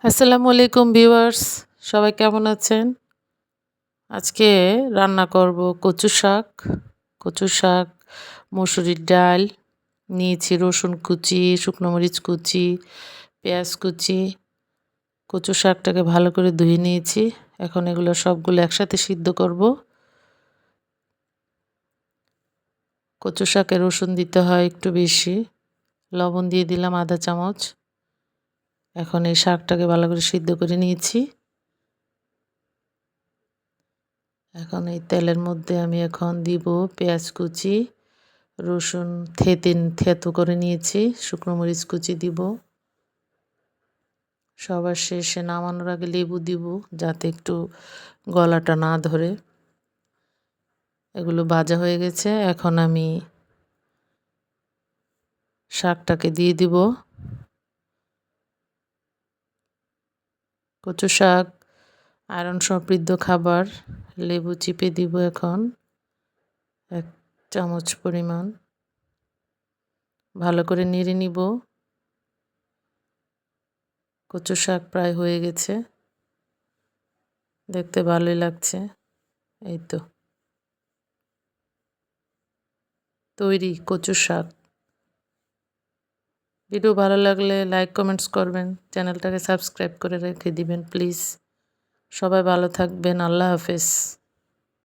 আসসালামু আলাইকুম ভিউয়ার্স, সবাই কেমন আছেন? আজকে রান্না করব কচু শাক, মসুরির ডাল, নিয়েছি রসুন কুচি, শুকনো মরিচ কুচি, পেঁয়াজ কুচি। কচু শাকটাকে ভালো করে ধুয়ে নিয়েছি। এখন এগুলো সবগুলো একসাথে সিদ্ধ করব। কচু শাকে রসুন দিতে হয় একটু বেশি। লবণ দিয়ে দিলাম আধা চামচ। এখন এই শাকটাকে ভালো করে সিদ্ধ করে নিয়েছি। এখন এই তেলের মধ্যে আমি এখন দিব পেঁয়াজ কুচি, রসুন থেতো করে নিয়েছি, শুকনো মরিচ কুচি দিব। সবার শেষে নামানোর আগে লেবু দিব যাতে একটু গলাটা না ধরে। এগুলো ভাজা হয়ে গেছে। এখন আমি শাকটাকে দিয়ে দিব। কচু শাক আয়রন সমৃদ্ধ খাবার। লেবু চিপে দিব এখন 1 চামচ পরিমাণ। ভালো করে নেড়ে নিব। কচু শাক প্রায় হয়ে গেছে, দেখতে ভালোই লাগছে। এই তো তৈরি কচু শাক। ভিডিও ভালো লাগলে লাইক কমেন্টস করবেন, চ্যানেলটাকে সাবস্ক্রাইব করে রেখে দিবেন প্লিজ। সবাই ভালো থাকবেন। আল্লাহ হাফেজ।